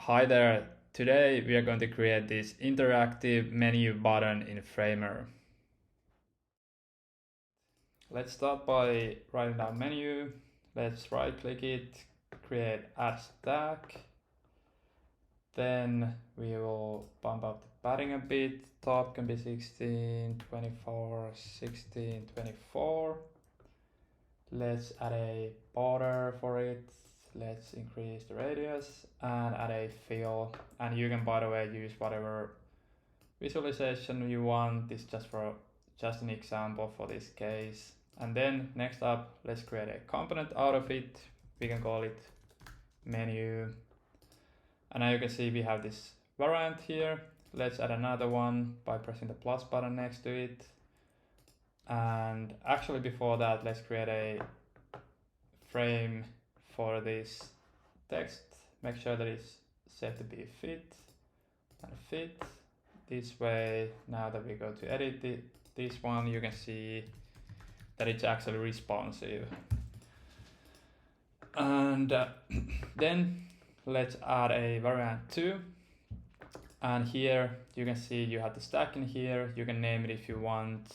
Hi there, today we are going to create this interactive menu button in Framer. Let's start by writing down menu. Let's right click it, create add stack. Then we will bump up the padding a bit. Top can be 16, 24, 16, 24. Let's add a border for it. Let's increase the radius and add a fill. And you can, by the way, use whatever visualization you want. This is just an example for this case. And then next up, let's create a component out of it. We can call it menu. And now you can see we have this variant here. Let's add another one by pressing the plus button next to it. And actually before that, let's create a frame for this text. Make sure that it's set to be fit and fit. This way, now that we go to edit this one, you can see that it's actually responsive. And then let's add a variant 2. And here you can see you have the stack in here. You can name it if you want.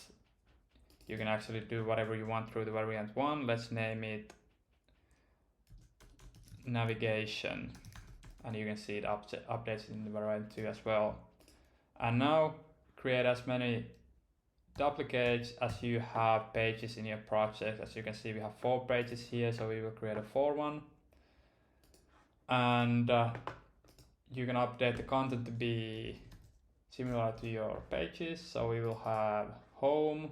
You can actually do whatever you want through the variant 1. Let's name it navigation. And you can see it updates in the variant 2 as well. And now create as many duplicates as you have pages in your project. As you can see, we have 4 pages here, so we will create a 4th one. And you can update the content to be similar to your pages. So we will have home,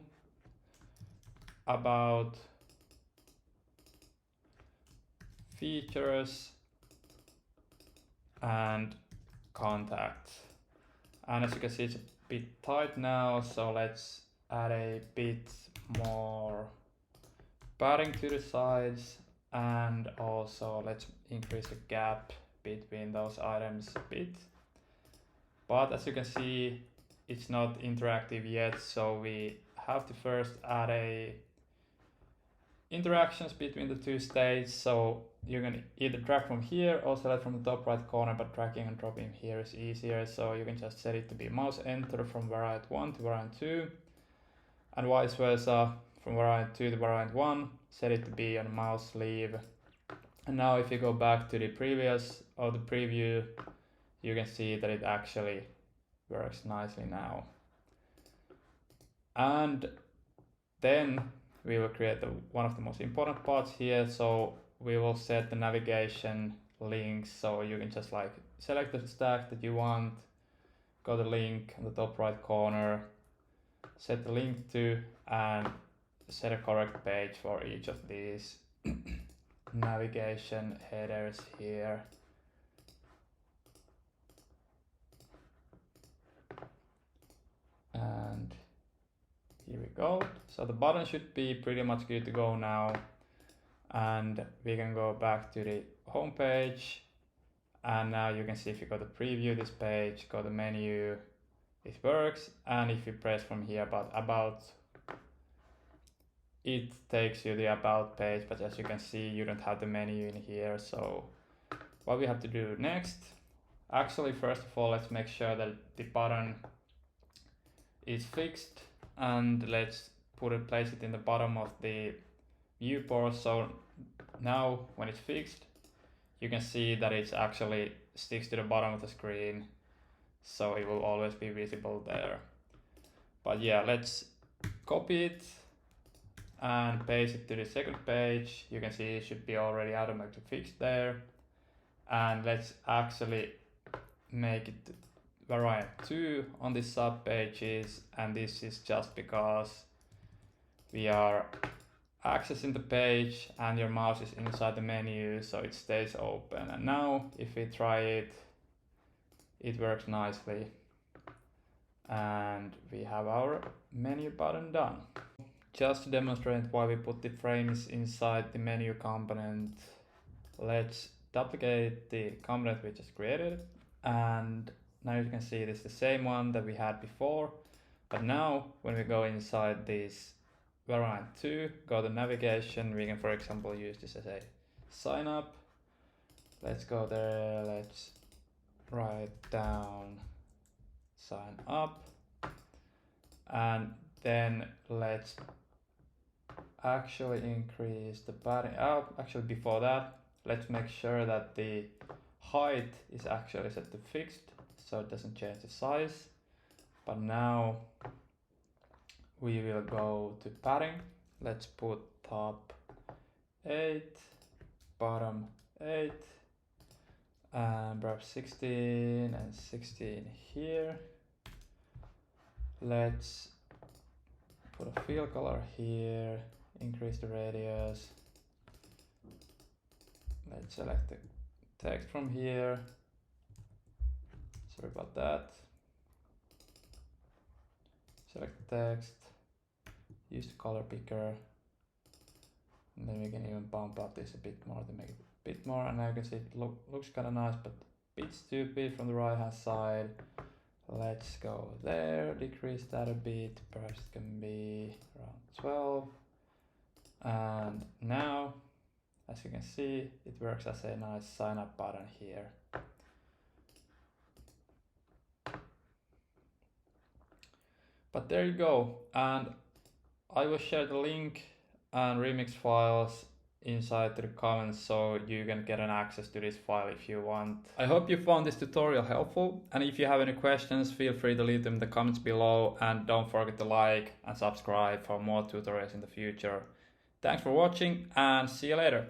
about, features, and contacts. And as you can see, it's a bit tight now, so let's add a bit more padding to the sides, and also let's increase the gap between those items a bit. But as you can see, it's not interactive yet, so we have to first add a interactions between the 2 states. So you can either drag from here or select from the top right corner, but dragging and dropping here is easier. So you can just set it to be mouse enter from variant 1 to variant 2, and vice versa from variant 2 to variant 1, set it to be on mouse leave. And now if you go back to the previous or the preview, you can see that it actually works nicely now. And then we will create one of the most important parts here. So we will set the navigation links. So you can just like select the stack that you want, go to link on the top right corner, set the link to, and set a correct page for each of these navigation headers here. And here we go. So the button should be pretty much good to go now. And we can go back to the home page. And now you can see if you go to preview this page, go to menu, it works. And if you press from here about, it takes you the about page, but as you can see, you don't have the menu in here. So what we have to do next, actually, first of all, let's make sure that the button is fixed, and let's place it in the bottom of the viewport. So now when it's fixed, you can see that it actually sticks to the bottom of the screen, so it will always be visible there. But yeah, let's copy it and paste it to the second page. You can see it should be already automatically fixed there. And let's actually make it variant 2 on the sub pages, and this is just because we are accessing the page and your mouse is inside the menu, so it stays open. And now if we try it, it works nicely, and we have our menu button done. Just to demonstrate why we put the frames inside the menu component, let's duplicate the component we just created, and now you can see it is the same one that we had before. But now when we go inside this variant 2, go to navigation, we can for example use this as a sign up. Let's go there, let's down, sign up, and then let's actually increase the padding. Actually before that, let's make sure that the height is actually set to fixed so it doesn't change the size. But now we will go to padding. Let's put top 8, bottom 8, and perhaps 16 and 16 here. Let's put a fill color here, increase the radius. Let's select the text from here. Sorry about that. Select the text, use the color picker, and then we can even bump up this a bit more to make it a bit more, and now you can see it looks kind of nice, but a bit stupid from the right hand side. Let's go there, decrease that a bit, perhaps it can be around 12. And now, as you can see, it works as a nice sign up button here. But there you go, and I will share the link and remix files inside the comments so you can get an access to this file if you want. I hope you found this tutorial helpful, and if you have any questions, feel free to leave them in the comments below, and don't forget to like and subscribe for more tutorials in the future. Thanks for watching and see you later.